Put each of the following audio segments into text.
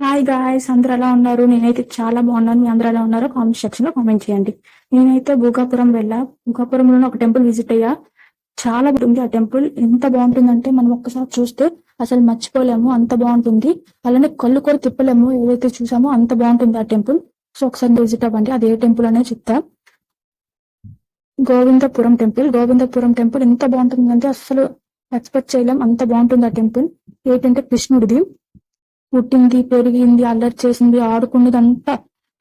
Hi guys, అందరూ ఎలా ఉన్నారు? నేనైతే చాలా బాగున్నాను. మీ అందరూ ఎలా ఉన్నారో కామెంట్ సెక్షన్ లో కామెంట్ చేయండి. నేనైతే భూకాపురం వెళ్ళా. భూకాపురంలోనే ఒక టెంపుల్ విజిట్ అయ్యా. చాలా బాగుంది ఆ టెంపుల్. ఎంత బాగుంటుందంటే మనం ఒక్కసారి చూస్తే అసలు మర్చిపోలేము, అంత బాగుంటుంది. అలానే కళ్ళు కూడా తిప్పలేము, ఏదైతే చూసామో అంత బాగుంటుంది ఆ టెంపుల్. సో ఒకసారి విజిట్ అవ్వండి. అది ఏ టెంపుల్ అనే చెప్తా. గోవిందపురం టెంపుల్ ఎంత బాగుంటుందంటే అసలు ఎక్స్పెక్ట్ చేయలేం, అంత బాగుంటుంది ఆ టెంపుల్. ఏంటంటే కృష్ణుడిది. పుట్టింది, పెరిగింది, అల్లరి చేసింది, ఆడుకున్నది అంతా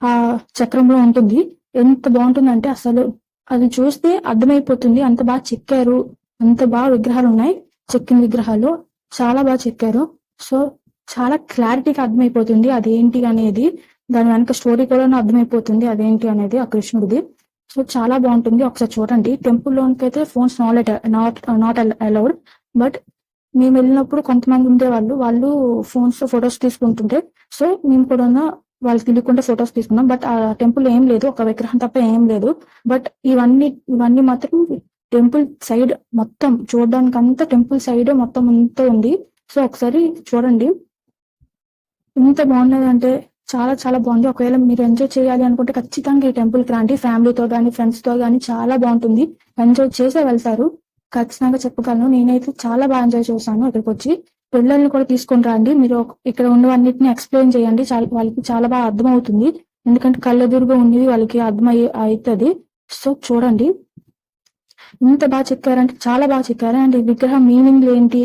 ఆ చక్రంలో ఉంటుంది. ఎంత బాగుంటుందంటే అసలు అది చూస్తే అర్థమైపోతుంది. అంత బాగా చెక్కారు, అంత బాగా విగ్రహాలు ఉన్నాయి. చెక్కిన విగ్రహాలు చాలా బాగా చెక్కారు. సో చాలా క్లారిటీగా అర్థమైపోతుంది అదేంటి అనేది. దాని వెనక స్టోరీ కూడా అర్థమైపోతుంది అదేంటి అనేది ఆ కృష్ణుడిది. సో చాలా బాగుంటుంది, ఒకసారి చూడండి. టెంపుల్ లోనికి అయితే ఫోన్స్ నాట్ అలౌడ్. బట్ మేము వెళ్ళినప్పుడు కొంతమంది ఉండేవాళ్ళు, వాళ్ళు ఫోన్స్ లో ఫొటోస్ తీసుకుంటుంటే సో మేము కూడా వాళ్ళకి తెలియకుండా ఫొటోస్ తీసుకున్నాం. బట్ ఆ టెంపుల్ ఏం లేదు, ఒక విగ్రహం తప్ప ఏం లేదు. బట్ ఇవన్నీ మాత్రం టెంపుల్ సైడ్ మొత్తం చూడడానికి అంతా టెంపుల్ సైడ్ మొత్తం అంతా ఉంది. సో ఒకసారి చూడండి, ఎంత బాగున్నదంటే చాలా చాలా బాగుంది. ఒకవేళ మీరు ఎంజాయ్ చేయాలి అనుకుంటే ఖచ్చితంగా ఈ టెంపుల్ కి రండి. ఫ్యామిలీతో గానీ ఫ్రెండ్స్ తో గానీ చాలా బాగుంటుంది. ఎంజాయ్ చేసే వెళ్తారు, ఖచ్చితంగా చెప్పగలను. నేనైతే చాలా బాగా ఎంజాయ్ చేశాను. ఇక్కడికి వచ్చి పిల్లల్ని కూడా తీసుకొని రండి. మీరు ఇక్కడ ఉన్నవన్నిటిని ఎక్స్ప్లెయిన్ చేయండి, వాళ్ళకి చాలా బాగా అర్థం అవుతుంది. ఎందుకంటే కళ్ళెదురుగా ఉండేది వాళ్ళకి అర్థం అవుతుంది. సో చూడండి, ఇంత బాగా చెక్కారంటే చాలా బాగా చెక్కారు. అండ్ ఈ విగ్రహం మీనింగ్ ఏంటి,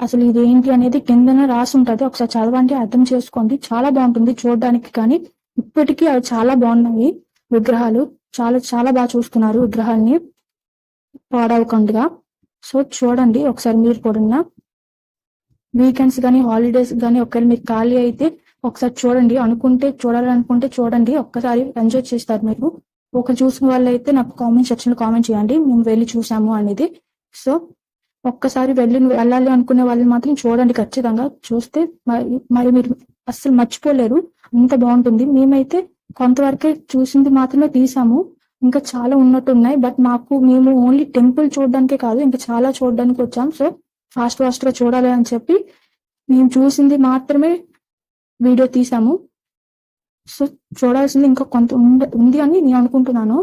అసలు ఇది ఏంటి అనేది కిందన రాసి ఉంటది. ఒకసారి చదవండి, అర్థం చేసుకోండి. చాలా బాగుంటుంది చూడడానికి. కానీ ఇప్పటికీ అవి చాలా బాగున్నాయి విగ్రహాలు. చాలా చాలా బాగా చూస్తున్నారు విగ్రహాల్ని పాడవకుండా. సో చూడండి ఒకసారి మీరు కూడా వీకెండ్స్ కానీ హాలిడేస్ కానీ ఒకవేళ మీకు ఖాళీ అయితే ఒకసారి చూడండి. చూడాలనుకుంటే చూడండి, ఒక్కసారి ఎంజాయ్ చేస్తారు మీరు. చూసిన వాళ్ళు అయితే నాకు కామెంట్ సెక్షన్ లో కామెంట్ చేయండి, మేము వెళ్ళి చూసాము అనేది. సో ఒక్కసారి వెళ్ళాలి అనుకునే వాళ్ళు మాత్రం చూడండి, ఖచ్చితంగా చూస్తే మరి మీరు అస్సలు మర్చిపోలేరు, అంత బాగుంటుంది. మేమైతే కొంతవరకే చూసింది మాత్రమే తీసాము, ఇంకా చాలా ఉన్నట్టున్నాయి. బట్ మేము ఓన్లీ టెంపుల్ చూడడానికే కాదు, ఇంకా చాలా చూడడానికి వచ్చాం. సో ఫాస్ట్ గా చూడాలి అని చెప్పి మేము చూసింది మాత్రమే వీడియో తీసాము. సో చూడాల్సింది ఇంకా కొంత ఉంది అని నేను అనుకుంటున్నాను.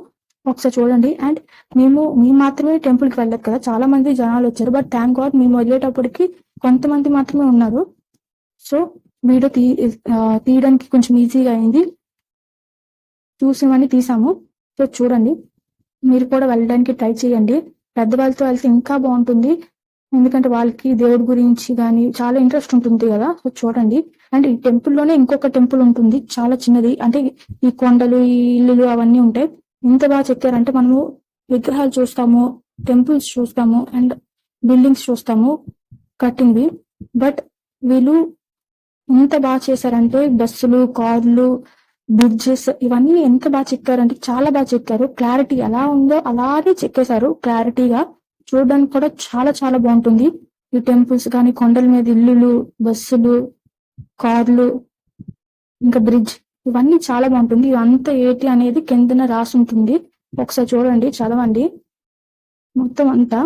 ఒకసారి చూడండి. అండ్ మేము మాత్రమే టెంపుల్ కి వెళ్ళదు కదా, చాలా మంది జనాలు వచ్చారు. బట్ థ్యాంక్ గాడ్ మేము వెళ్ళేటప్పటికి కొంతమంది మాత్రమే ఉన్నారు. సో వీడియో తీయడానికి కొంచెం ఈజీగా అయింది, చూసినవన్నీ తీసాము. సో చూడండి, మీరు కూడా వెళ్ళడానికి ట్రై చేయండి. పెద్దవాళ్ళతో వెళ్తే ఇంకా బాగుంటుంది, ఎందుకంటే వాళ్ళకి దేవుడి గురించి కానీ చాలా ఇంట్రెస్ట్ ఉంటుంది కదా. సో చూడండి. అండ్ ఈ టెంపుల్ లోనే ఇంకొక టెంపుల్ ఉంటుంది, చాలా చిన్నది. అంటే ఈ కొండలు, ఈ ఇల్లులు అవన్నీ ఉంటాయి. ఇంత బాగా చెక్కారంటే మనము విగ్రహాలు చూస్తాము, టెంపుల్స్ చూస్తాము, అండ్ బిల్డింగ్స్ చూస్తాము కట్టింది. బట్ వీళ్ళు ఎంత బాగా చేశారంటే బస్సులు, కార్లు, బ్రిడ్జెస్ ఇవన్నీ ఎంత బాగా చెక్కారంటే చాలా బాగా చెక్కారు. క్లారిటీ ఎలా ఉందో అలాగే చెక్కేశారు క్లారిటీగా. చూడడానికి కూడా చాలా చాలా బాగుంటుంది. ఈ టెంపుల్స్ కానీ, కొండల మీద ఇల్లులు, బస్సులు, కార్లు, ఇంకా బ్రిడ్జ్ ఇవన్నీ చాలా బాగుంటుంది. ఇవంతా ఏంటి అనేది కిందన రాసి ఉంటుంది, ఒకసారి చూడండి, చదవండి మొత్తం అంతా.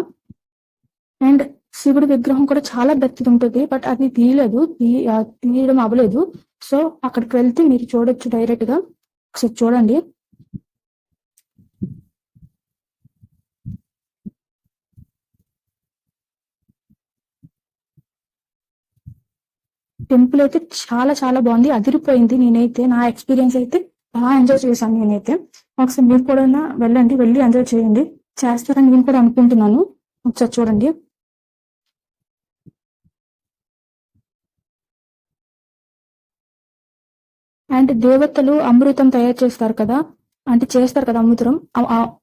అండ్ శివుడి విగ్రహం కూడా చాలా పెద్దది ఉంటుంది, బట్ అది తీయడం అవ్వలేదు. సో అక్కడికి వెళ్తే మీరు చూడొచ్చు డైరెక్ట్ గా. ఒకసారి చూడండి. టెంపుల్ అయితే చాలా చాలా బాగుంది, అదిరిపోయింది. నేనైతే నా ఎక్స్పీరియన్స్ అయితే బాగా ఎంజాయ్ చేశాను నేనైతే. ఒకసారి మీరు కూడా వెళ్ళి ఎంజాయ్ చేయండి, చేస్తారని నేను కూడా అనుకుంటున్నాను. ఒకసారి చూడండి. అండ్ దేవతలు అమృతం తయారు చేస్తారు కదా,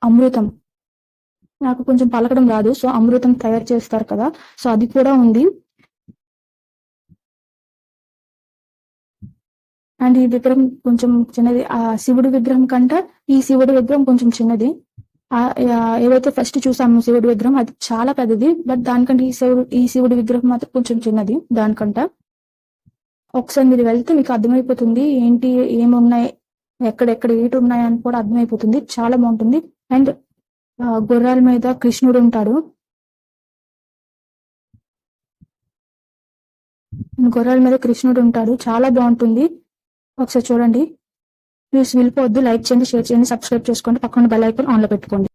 అమృతం నాకు కొంచెం పలకడం రాదు. సో అమృతం తయారు చేస్తారు కదా, సో అది కూడా ఉంది. అండ్ ఈ విగ్రహం కొంచెం చిన్నది, ఆ శివుడి విగ్రహం కంటే ఈ శివుడి విగ్రహం కొంచెం చిన్నది. ఏవైతే ఫస్ట్ చూసాము శివుడి విగ్రహం అది చాలా పెద్దది, బట్ దానికంటే ఈ శివుడి విగ్రహం మాత్రం కొంచెం చిన్నది దానికంట. ఒకసారి మీరు వెళ్తే మీకు అర్థమైపోతుంది ఏంటి ఏమున్నాయి, ఎక్కడెక్కడ ఏటి ఉన్నాయి అని కూడా అర్థమైపోతుంది. చాలా బాగుంటుంది. అండ్ గుర్రాల మీద కృష్ణుడు ఉంటాడు. గొర్రెల మీద కృష్ణుడు ఉంటాడు. చాలా బాగుంటుంది. ఒకసారి చూడండి. ప్లీజ్ వెళ్ళిపోవద్దు. లైక్ చేయండి, షేర్ చేయండి, సబ్స్క్రైబ్ చేసుకోండి. పక్కన బెల్ ఐకాన్ ఆన్ లో పెట్టుకోండి.